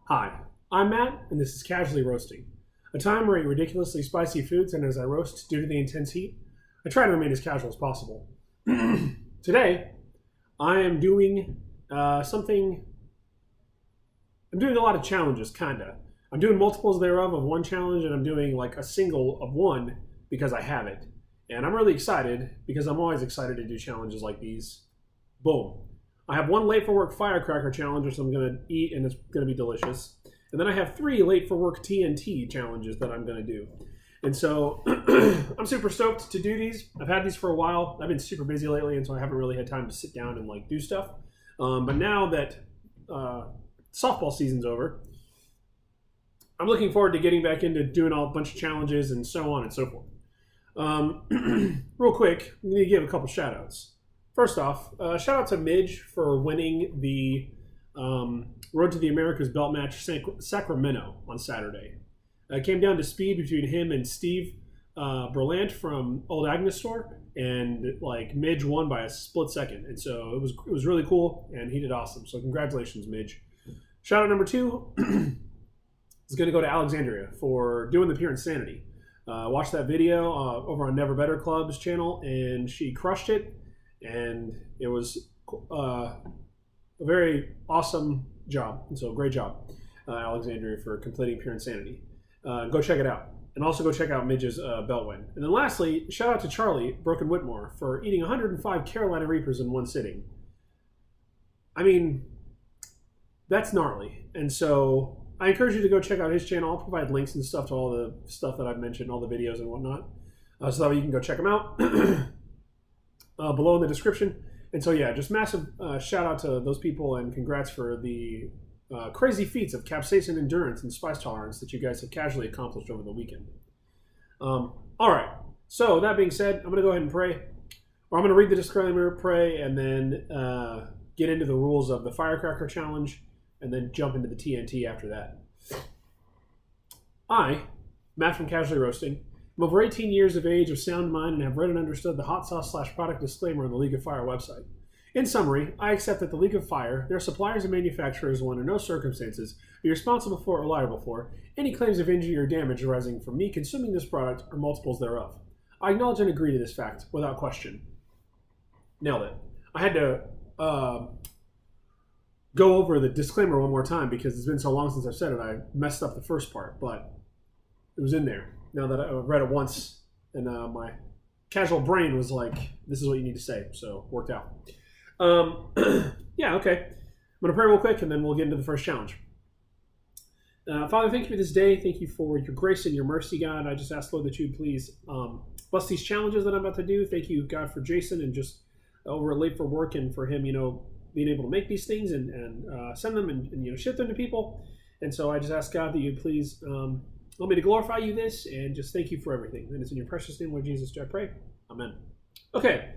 Hi, I'm Matt, and this is Casually Roasting, a time where I eat ridiculously spicy foods, and as I roast due to the intense heat, I try to remain as casual as possible. Today, I am doing something. I'm doing a lot of challenges, kinda. I'm doing multiples thereof of one challenge, and I'm doing like a single of one because I have it. And I'm really excited because I'm always excited to do challenges like these. Boom. I have one late for work Firecracker challenge, which I'm going to eat, and it's going to be delicious. And then I have 3 late for work TNT challenges that I'm going to do. And so I'm super stoked to do these. I've had these for a while. I've been super busy lately, and so I haven't really had time to sit down and like do stuff. But now that softball season's over, I'm looking forward to getting back into doing a bunch of challenges and so on and so forth. Real quick, I'm going to give a couple shout outs. First off, shout out to Midge for winning the Road to the Americas belt match Sacramento on Saturday. It came down to speed between him and Steve Berlant from Old Agnes Store, and like Midge won by a split second, and so it was really cool, and he did awesome. So congratulations, Midge. Shout out number 2 is going to go to Alexandria for doing the Pure Insanity. Watched that video over on Never Better Club's channel, and she crushed it. And it was a very awesome job. And so great job, Alexandria, for completing Pure Insanity. Go check it out. And also go check out Midge's belt win. And then lastly, shout out to Charlie Broken Whitmore for eating 105 Carolina Reapers in one sitting. I mean, that's gnarly. And so I encourage you to go check out his channel. I'll provide links and stuff to all the stuff that I've mentioned, all the videos and whatnot, so that you can go check them out. Below in the description. And so yeah, just massive shout out to those people, and congrats for the crazy feats of capsaicin endurance and spice tolerance that you guys have casually accomplished over the weekend. All right, so that being said, I'm going to go ahead and pray, or I'm going to read the disclaimer, pray, and then get into the rules of the Firecracker challenge, and then jump into the TNT after that. I, Matt from Casually Roasting, I'm over 18 years of age, of sound mind, and have read and understood the hot sauce / product disclaimer on the League of Fire website. In summary, I accept that the League of Fire, their suppliers and manufacturers, will under no circumstances be responsible for or liable for any claims of injury or damage arising from me consuming this product or multiples thereof. I acknowledge and agree to this fact without question. Nailed it. I had to go over the disclaimer one more time because it's been so long since I've said it. I messed up the first part, but it was in there. Now that I read it once, and my casual brain was like, this is what you need to say, so worked out. Yeah, okay. I'm going to pray real quick, and then we'll get into the first challenge. Father, thank you for this day. Thank you for your grace and your mercy, God. I just ask, Lord, that you please bless these challenges that I'm about to do. Thank you, God, for Jason, and just over late for work, and for him, being able to make these things and send them and ship them to people. And so I just ask, God, that you please... Let me to glorify you this, and just thank you for everything. And it's in your precious name, Lord Jesus, do I pray. Amen. Okay,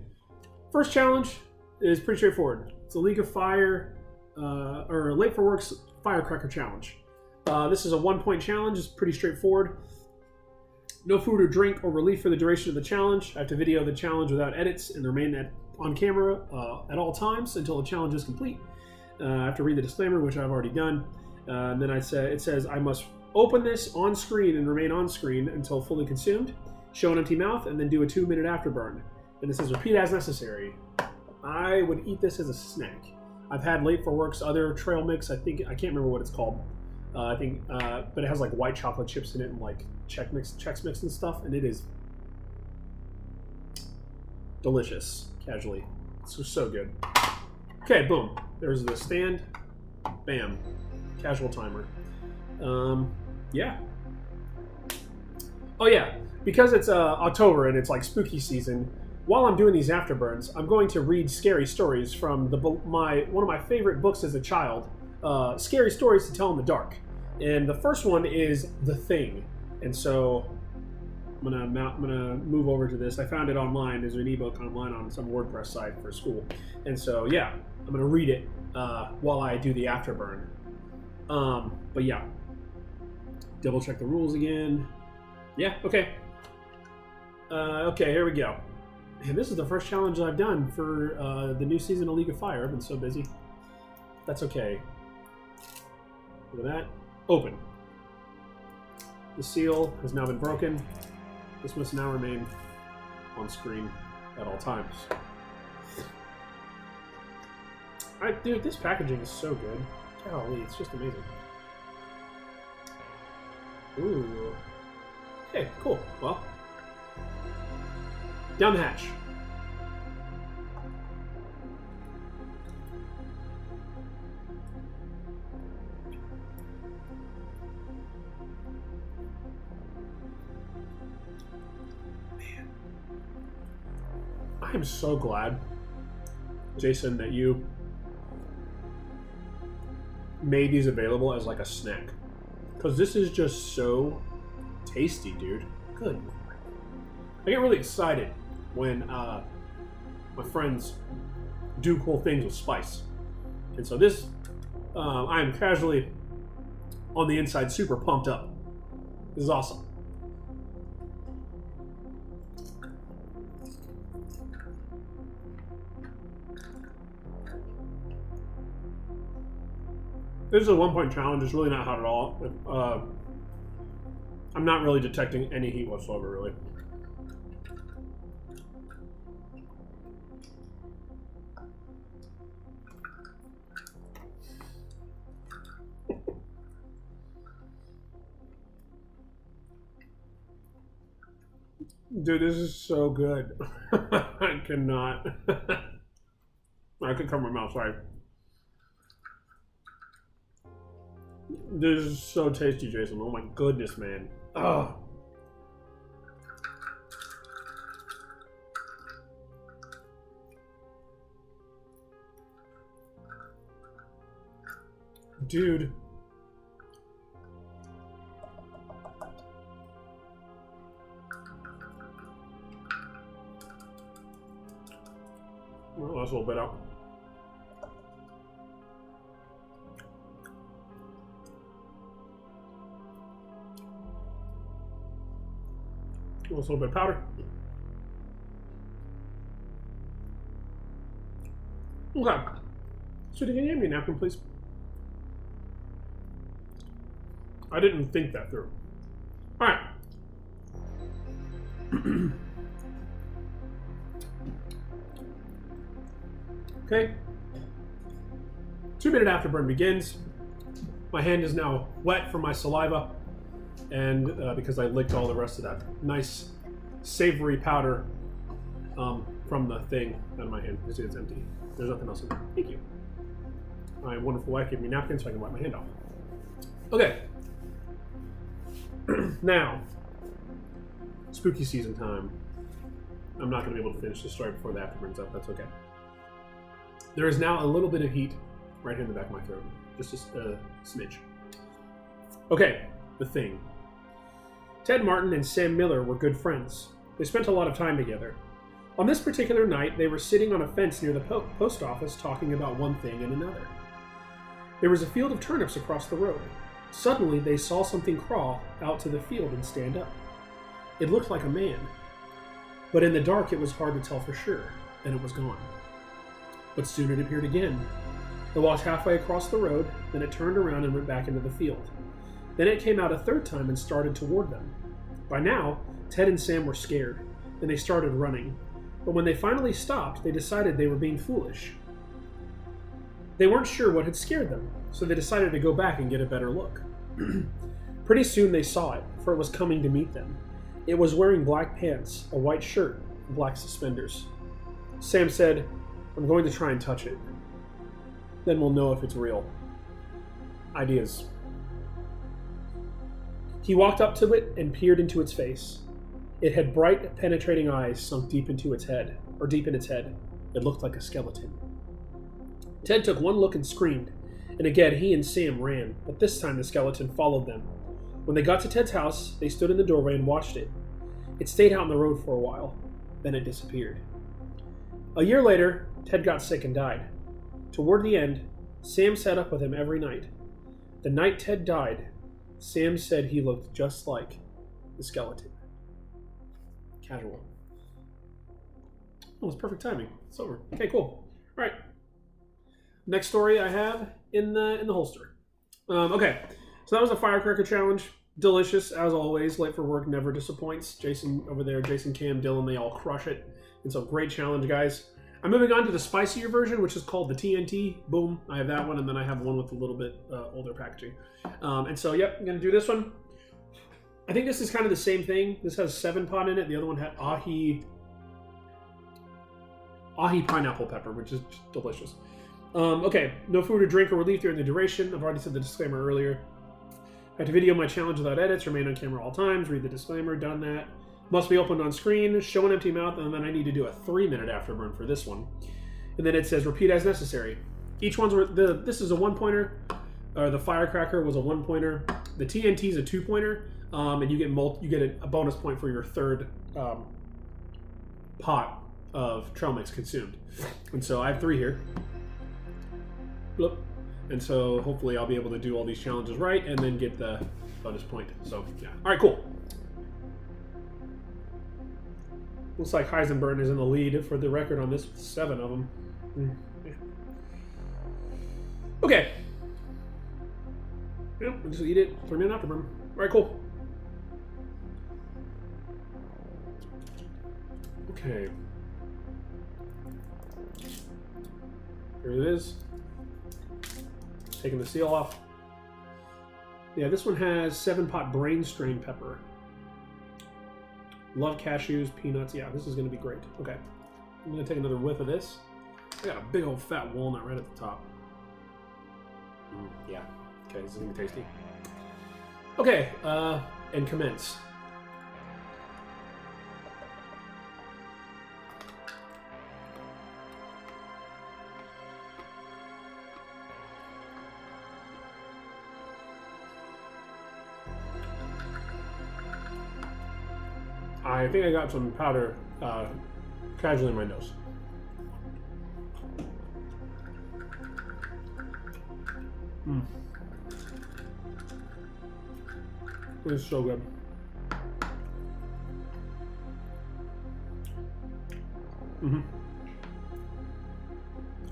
first challenge is pretty straightforward. It's a League of Fire, or Late for Work's Firecracker challenge. This is a 1-point challenge. It's pretty straightforward. No food or drink or relief for the duration of the challenge. I have to video the challenge without edits and remain on camera at all times until the challenge is complete. I have to read the disclaimer, which I've already done. And then it says I must open this on screen and remain on screen until fully consumed, show an empty mouth, and then do a 2-minute afterburn. And it says repeat as necessary. I would eat this as a snack. I've had Late for Work's other trail mix. I can't remember what it's called. But it has like white chocolate chips in it and like Chex Mix and stuff, and it is delicious. Casually, it's so good. Okay, boom. There's the stand. Bam. Casual timer. Yeah. Oh yeah, because it's October and it's like spooky season, while I'm doing these afterburns, I'm going to read scary stories from one of my favorite books as a child, Scary Stories to Tell in the Dark. And the first one is The Thing. And so I'm gonna move over to this. I found it online. There's an ebook online on some WordPress site for school. And so yeah, I'm gonna read it while I do the afterburn. But yeah. Double check the rules again. Yeah, okay. Okay, here we go. And this is the first challenge I've done for the new season of League of Fire. I've been so busy. That's okay. Look at that. Open. The seal has now been broken. This must now remain on screen at all times. Dude, this packaging is so good. Golly, it's just amazing. Ooh. Okay, cool. Well, down the hatch. Man. I am so glad, Jason, that you made these available as like a snack. Because this is just so tasty, dude. Good. I get really excited when my friends do cool things with spice. And so this, I am casually on the inside super pumped up. This is awesome. This is a 1-point challenge. It's really not hot at all. I'm not really detecting any heat whatsoever, really. Dude, this is so good. I cannot. I could cover my mouth, sorry. This is so tasty, Jason. Oh my goodness, man. Oh. Dude. Well, that's a little bit out. A little bit of powder. Okay. Sweetie, can you hand me a napkin, please? I didn't think that through. All right. Okay. 2-minute afterburn begins. My hand is now wet from my saliva, and because I licked all the rest of that nice savory powder from the thing out of my hand. You see it's empty. There's nothing else in there. Thank you. My wonderful wife gave me napkins so I can wipe my hand off. Okay. Now, spooky season time. I'm not going to be able to finish the story before the afterburns up. That's okay. There is now a little bit of heat right here in the back of my throat. Just a smidge. Okay, the thing. Ted Martin and Sam Miller were good friends. They spent a lot of time together. On this particular night, they were sitting on a fence near the post office talking about one thing and another. There was a field of turnips across the road. Suddenly, they saw something crawl out to the field and stand up. It looked like a man. But in the dark, it was hard to tell for sure. Then it was gone. But soon it appeared again. It walked halfway across the road, then it turned around and went back into the field. Then it came out a third time and started toward them. By now, Ted and Sam were scared, and they started running. But when they finally stopped, they decided they were being foolish. They weren't sure what had scared them, so they decided to go back and get a better look. Pretty soon they saw it, for it was coming to meet them. It was wearing black pants, a white shirt, and black suspenders. Sam said, "I'm going to try and touch it. Then we'll know if it's real." Ideas. He walked up to it and peered into its face. It had bright, penetrating eyes sunk deep into its head, or deep in its head. It looked like a skeleton. Ted took one look and screamed, and again he and Sam ran, but this time the skeleton followed them. When they got to Ted's house, they stood in the doorway and watched it. It stayed out on the road for a while, then it disappeared. A year later, Ted got sick and died. Toward the end, Sam sat up with him every night. The night Ted died, Sam said he looked just like the skeleton. Casual. Oh, it's perfect timing. It's over. Okay, cool. All right. Next story I have in the holster. Okay, So that was the Firecracker challenge. Delicious, as always. Late for work never disappoints. Jason over there, Jason, Cam, Dylan, they all crush it. And so great challenge, guys. I'm moving on to the spicier version, which is called the TNT. Boom, I have that one, and then I have one with a little bit older packaging. And so, yep, I'm going to do this one. I think this is kind of the same thing. This has 7-pot in it. The other one had ahi pineapple pepper, which is just delicious. Okay, no food or drink or relief during the duration. I've already said the disclaimer earlier. I have to video my challenge without edits, remain on camera all times, read the disclaimer, done that. Must be opened on screen, show an empty mouth, and then I need to do a 3-minute afterburn for this one. And then it says repeat as necessary. Each one's, this is a 1-pointer, the Firecracker was a 1-pointer, the TNT is a 2-pointer, and you get a bonus point for your third pot of trail mix consumed. And so I have 3 here. Bloop. And so hopefully I'll be able to do all these challenges right and then get the bonus point. So yeah. All right, cool. Looks like Heisenberg is in the lead for the record on this with 7 of them. Yeah. Okay. Yep, we'll just eat it. 3-minute afterburn. All right, cool. Okay. Here it is. Taking the seal off. Yeah, this one has 7-pot brain strain pepper. Love cashews, peanuts. Yeah, this is going to be great. Okay. I'm going to take another whiff of this. I got a big old fat walnut right at the top. Yeah. Okay, this is going to be tasty. Okay, and commence. I think I got some powder casually in my nose. This is so good. A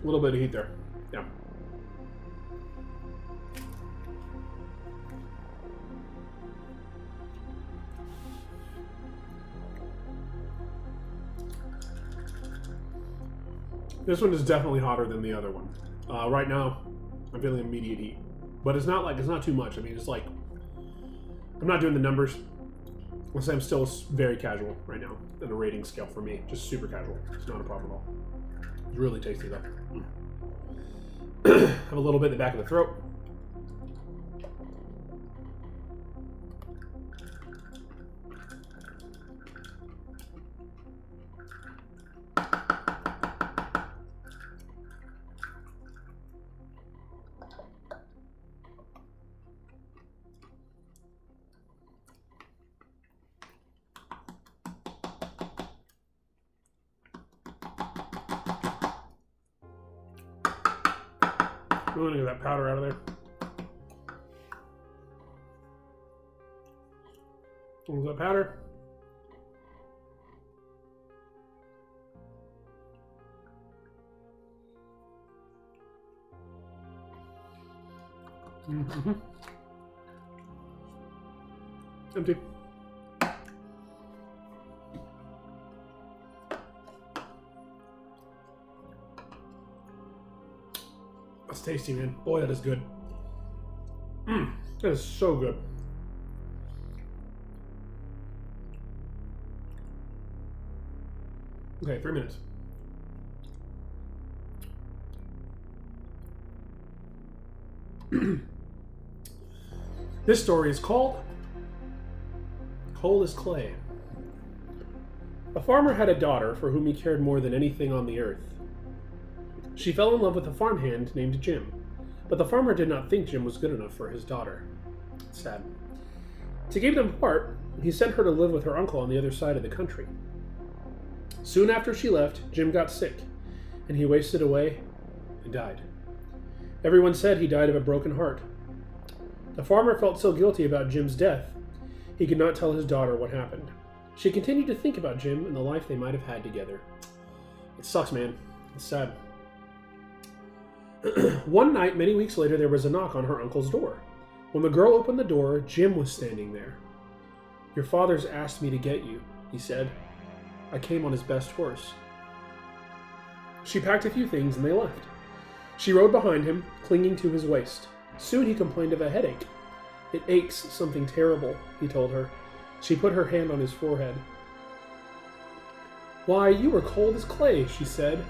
little bit of heat there. Yeah. This one is definitely hotter than the other one. Right now, I'm feeling immediate heat, but it's not too much. I mean, it's like I'm not doing the numbers. I'll say I'm still very casual right now in a rating scale for me. Just super casual. It's not a problem at all. It's really tasty though. Have a little bit in the back of the throat. I'm gonna get that powder out of there. What was that powder? Empty. That's tasty, man. Boy, that is good. That is so good. Okay, 3 minutes. This story is called Coal is Clay. A farmer had a daughter for whom he cared more than anything on the earth. She fell in love with a farmhand named Jim, but the farmer did not think Jim was good enough for his daughter. Sad. To keep them apart, he sent her to live with her uncle on the other side of the country. Soon after she left, Jim got sick, and he wasted away and died. Everyone said he died of a broken heart. The farmer felt so guilty about Jim's death, he could not tell his daughter what happened. She continued to think about Jim and the life they might have had together. It sucks, man. It's sad. One night, many weeks later, there was a knock on her uncle's door. When the girl opened the door, Jim was standing there. "Your father's asked me to get you," he said. "I came on his best horse." She packed a few things and they left. She rode behind him, clinging to his waist. Soon he complained of a headache. "It aches something terrible," he told her. She put her hand on his forehead. "Why, you were cold as clay," she said.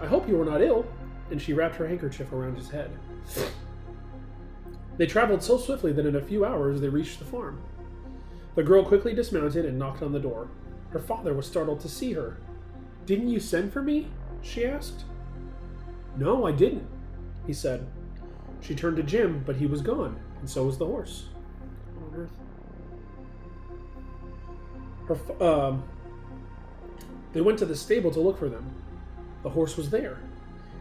"I hope you are not ill," and she wrapped her handkerchief around his head. They traveled so swiftly that in a few hours they reached the farm. The girl quickly dismounted and knocked on the door. Her father was startled to see her. "Didn't you send for me?" she asked. "No, I didn't," he said. She turned to Jim, but he was gone, and so was the horse. What on earth? They went to the stable to look for them. The horse was there.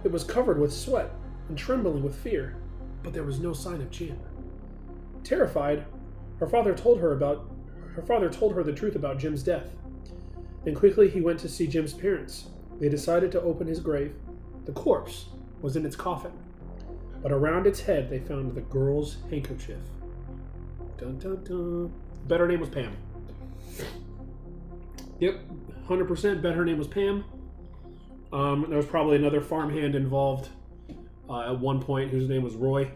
It was covered with sweat and trembling with fear, but there was no sign of Jim. Terrified, her father told her the truth about Jim's death. Then quickly he went to see Jim's parents. They decided to open his grave. The corpse was in its coffin, but around its head they found the girl's handkerchief. Dun dun dun. Bet her name was Pam. Yep, 100% bet her name was Pam. There was probably another farmhand involved at one point whose name was Roy.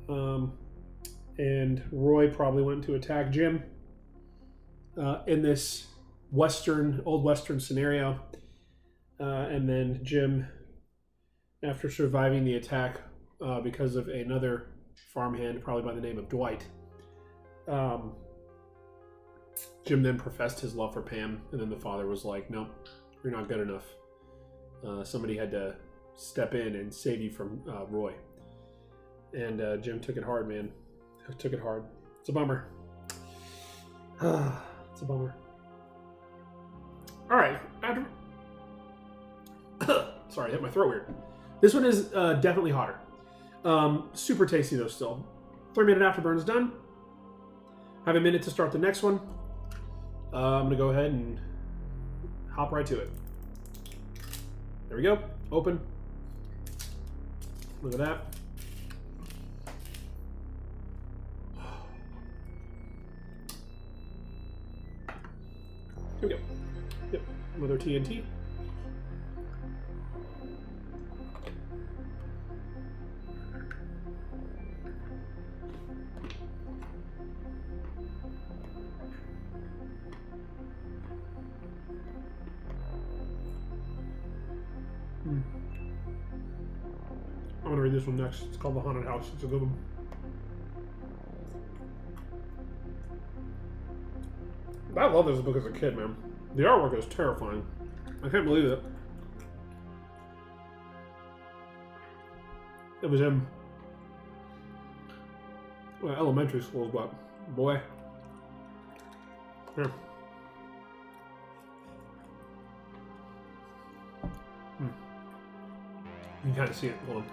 And Roy probably went to attack Jim in this old Western scenario. And then Jim, after surviving the attack because of another farmhand, probably by the name of Dwight, Jim then professed his love for Pam, and then the father was like, "Nope, you're not good enough." Somebody had to step in and save you from Roy. And Jim took it hard, man. Took it hard. It's a bummer. It's a bummer. All right. Sorry, I hit my throat weird. This one is definitely hotter. Super tasty, though, still. 3-minute afterburn's done. Have a minute to start the next one. I'm going to go ahead and hop right to it. There we go. Open. Look at that. Here we go. Yep. Another TNT. I'm going to read this one next. It's called The Haunted House. It's a good one. I love this book as a kid, man. The artwork is terrifying. I can't believe it. It was in elementary school, but boy. Here. You can kind of see it. Hold on.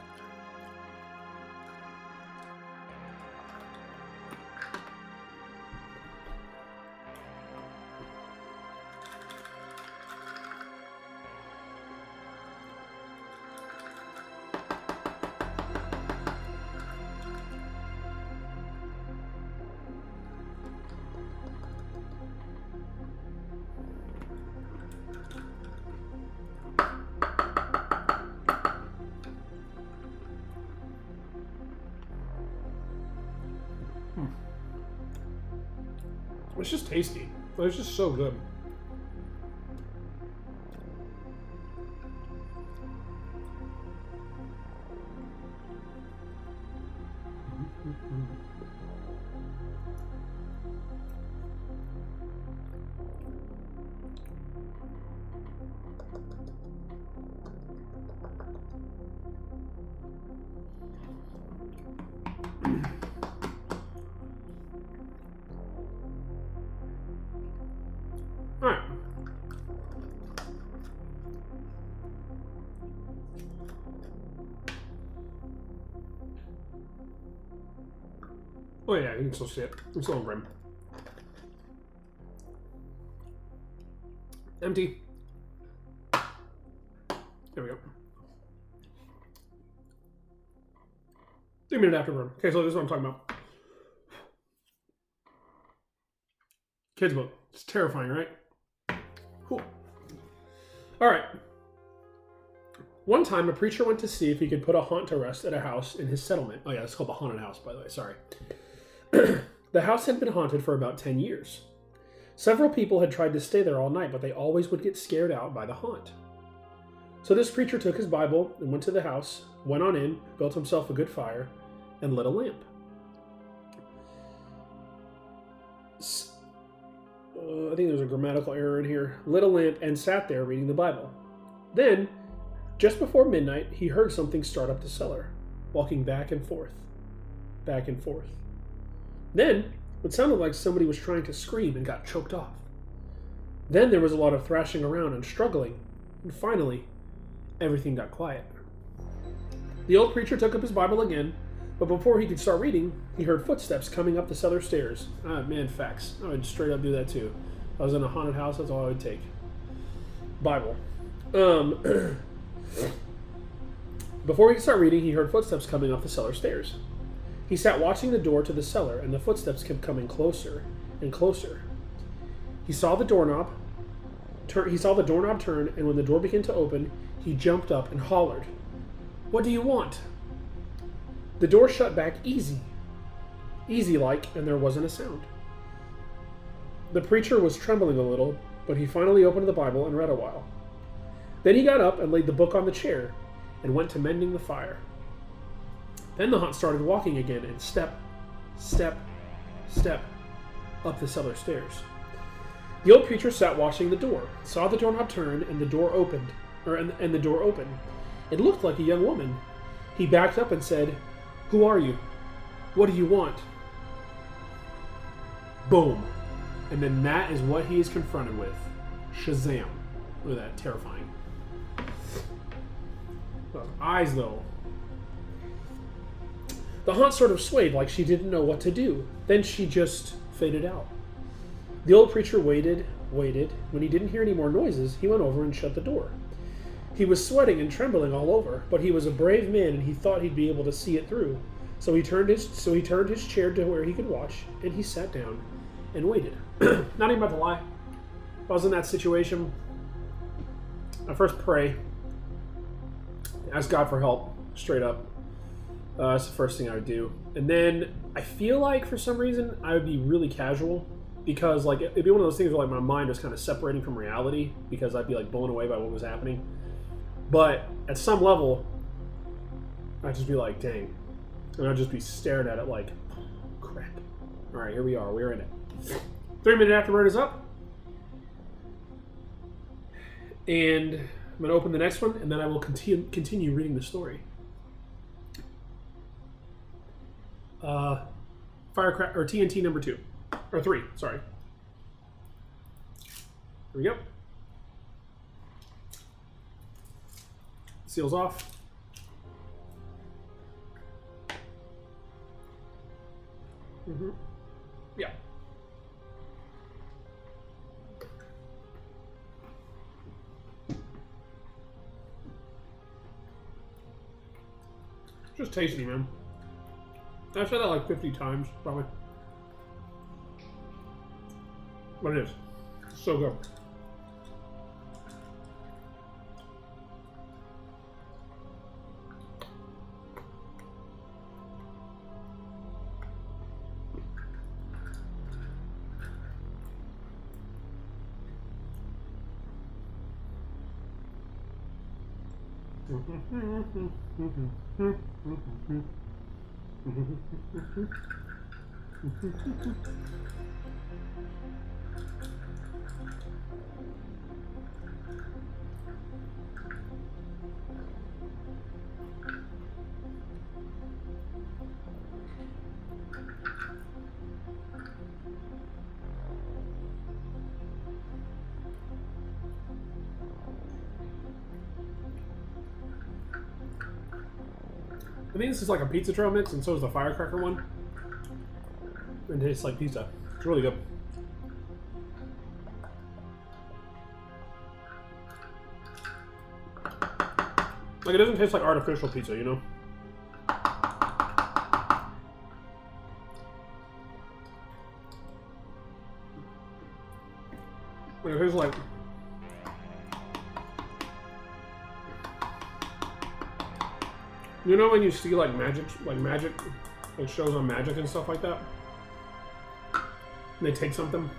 It's just tasty. It's just so good. All right. Oh yeah, you can still see it. It's still in brim. Empty. There we go. 3-minute afterburn. Okay, so this is what I'm talking about. Kids book. It's terrifying, right? Cool. All right. One time, a preacher went to see if he could put a haunt to rest at a house in his settlement. Oh, yeah, it's called the haunted house, by the way. Sorry. The house had been haunted for about 10 years. Several people had tried to stay there all night, but they always would get scared out by the haunt. So this preacher took his Bible and went to the house, went on in, built himself a good fire, and lit a lamp. I think there's a grammatical error in here. Lit a lamp and sat there reading the Bible. Then, just before midnight, he heard something start up the cellar, walking back and forth, back and forth. Then, it sounded like somebody was trying to scream and got choked off. Then there was a lot of thrashing around and struggling, and finally, everything got quiet. The old preacher took up his Bible again, but before he could start reading, he heard footsteps coming up the cellar stairs. Ah, man, facts. I would straight up do that too. If I was in a haunted house, that's all I would take. Bible. Before he could start reading, he heard footsteps coming up the cellar stairs. He sat watching the door to the cellar, and the footsteps kept coming closer and closer. He saw the doorknob turn, and when the door began to open, he jumped up and hollered, "What do you want?" The door shut back easy-like, and there wasn't a sound. The preacher was trembling a little, but he finally opened the Bible and read a while. Then he got up and laid the book on the chair and went to mending the fire. Then the haunt started walking again and step, step, step up the cellar stairs. The old preacher sat watching the door, saw the doorknob turn, and the door opened. It looked like a young woman. He backed up and said, "Who are you? What do you want?" Boom. And then that is what he is confronted with. Shazam. Look at that, terrifying. Those eyes, though. The haunt sort of swayed like she didn't know what to do. Then she just faded out. The old preacher waited. When he didn't hear any more noises, he went over and shut the door. He was sweating and trembling all over, but he was a brave man and he thought he'd be able to see it through. So he turned his chair to where he could watch, and he sat down and waited. Not even about to lie. If I was in that situation, I first pray, ask God for help, straight up. That's the first thing I would do. And then I feel like for some reason I would be really casual, because like it'd be one of those things where like my mind was kind of separating from reality, because I'd be like blown away by what was happening. But at some level, I'd just be like, dang. And I'd just be staring at it like, crap. All right, here we are. We're in it. 3-minute afterburn is up. And I'm going to open the next one, and then I will continue reading the story. Firecracker, or TNT number 2. Or 3, sorry. Here we go. Seals off. Yeah. Just tasty, man. I've said that like 50 times, probably. But it is. It's so good. I think this is like a pizza trail mix, and so is the Firecracker one. It tastes like pizza. It's really good. Like, it doesn't taste like artificial pizza, you know? You know when you see like magic, like shows on magic and stuff like that? And they take something.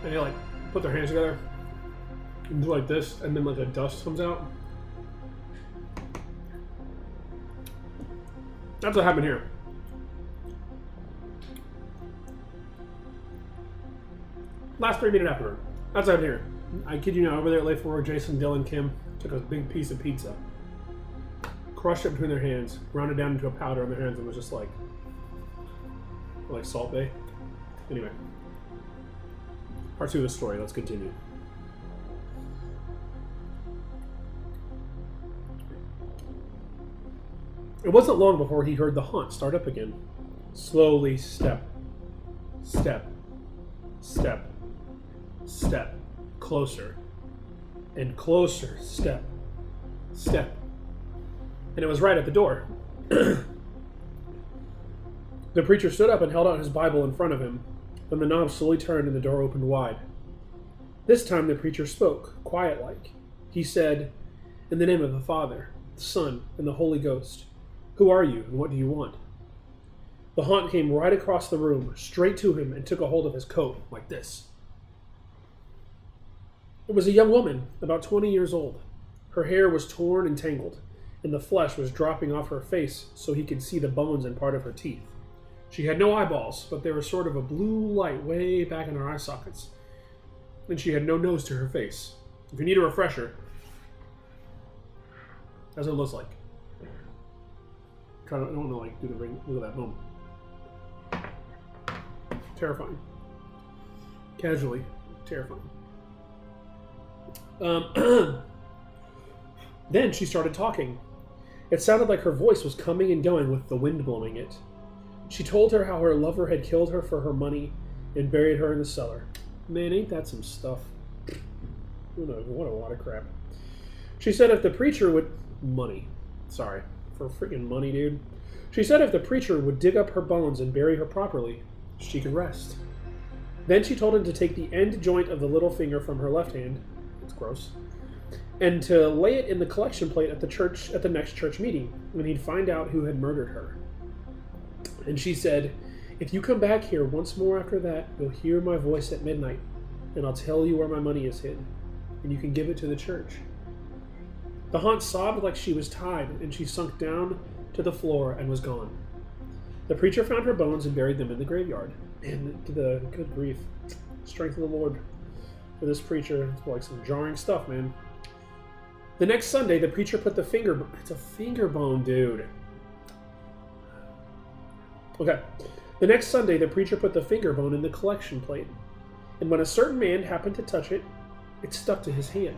And they like put their hands together and do like this, and then like a dust comes out. That's what happened here. Last 3 minutes afterward. That's what happened here. I kid you not, over there at Late for Work, Jason, Dylan, Kim took a big piece of pizza, crushed it between their hands, ground it down into a powder in their hands, and was just like Salt Bay. Anyway, part 2 of the story. Let's continue. It wasn't long before he heard the haunt start up again. Slowly, step, step, step, step, closer, and closer, step, step. And it was right at the door. The preacher stood up and held out his Bible in front of him. Then the knob slowly turned and the door opened wide. This time the preacher spoke, quiet-like. He said, "In the name of the Father, the Son, and the Holy Ghost, who are you and what do you want?" The haunt came right across the room, straight to him, and took a hold of his coat, like this. It was a young woman, about 20 years old. Her hair was torn and tangled, and the flesh was dropping off her face so he could see the bones and part of her teeth. She had no eyeballs, but there was sort of a blue light way back in her eye sockets. And she had no nose to her face. If you need a refresher, that's what it looks like. I don't want to like do the ring. Look at that, boom. Terrifying. Casually terrifying. Then she started talking. It sounded like her voice was coming and going with the wind blowing it. She told her how her lover had killed her for her money and buried her in the cellar. Man, ain't that some stuff. What a lot of crap. She said if the preacher would... Sorry. For freaking money, dude. She said if the preacher would dig up her bones and bury her properly, she could rest. Then she told him to take the end joint of the little finger from her left hand, it's gross, and to lay it in the collection plate at the next church meeting, when he'd find out who had murdered her. And she said, if you come back here once more after that, you'll hear my voice at midnight, and I'll tell you where my money is hidden, and you can give it to the church. The haunt sobbed like she was tied, and she sunk down to the floor and was gone. The preacher found her bones and buried them in the graveyard. And the good grief, strength of the Lord for this preacher. It's like some jarring stuff, man. The next Sunday, the preacher put the finger... It's a finger bone, dude. Okay. The next Sunday, the preacher put the finger bone in the collection plate. And when a certain man happened to touch it, it stuck to his hand.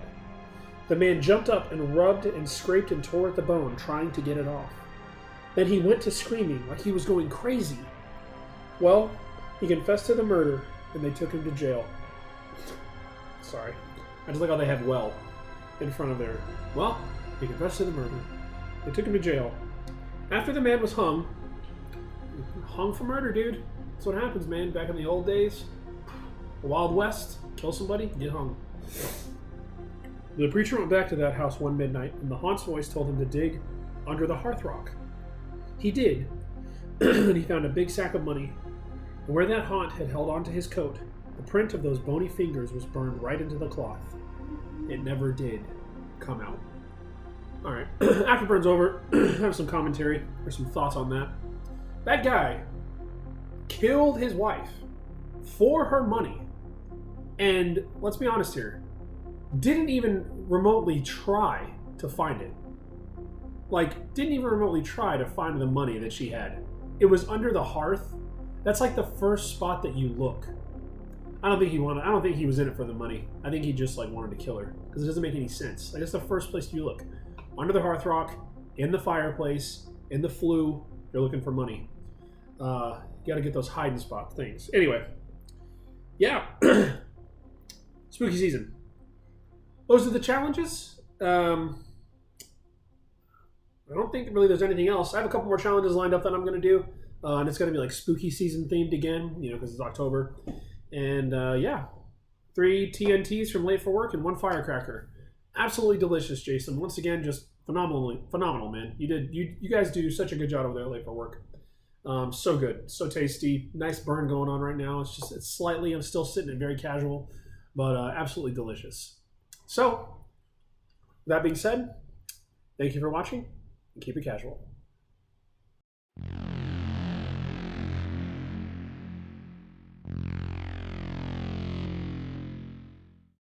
The man jumped up and rubbed and scraped and tore at the bone, trying to get it off. Then he went to screaming like he was going crazy. Well, he confessed to the murder, and they took him to jail. Sorry. I just like how they have well in front of there. Well, he confessed to the murder. They took him to jail. After the man was hung for murder, dude. That's what happens, man. Back in the old days. The Wild West. Kill somebody, get hung. The preacher went back to that house one midnight, and the haunt's voice told him to dig under the hearthrug. He did, and he found a big sack of money. And where that haunt had held onto his coat, the print of those bony fingers was burned right into the cloth. It never did come out. Alright, Afterburn's over. I have some commentary or some thoughts on that. That guy killed his wife for her money. And let's be honest here, didn't even remotely try to find it. Like, didn't even remotely try to find the money that she had. It was under the hearth. That's like the first spot that you look. I don't think he was in it for the money. I think he just like wanted to kill her because it doesn't make any sense. Like, it's the first place you look. Under the hearthrug, in the fireplace, in the flue. You're looking for money. You got to get those hiding spot things. Anyway, yeah, spooky season. Those are the challenges. I don't think really there's anything else. I have a couple more challenges lined up that I'm going to do. And it's going to be like spooky season themed again, because it's October. And yeah, 3 TNTs from Late for Work, and 1 Firecracker. Absolutely delicious, Jason. Once again, just phenomenal, man. You guys do such a good job over there at Late for Work. So good, so tasty. Nice burn going on right now. It's slightly, I'm still sitting it very casual, but absolutely delicious. So, that being said, thank you for watching, and keep it casual.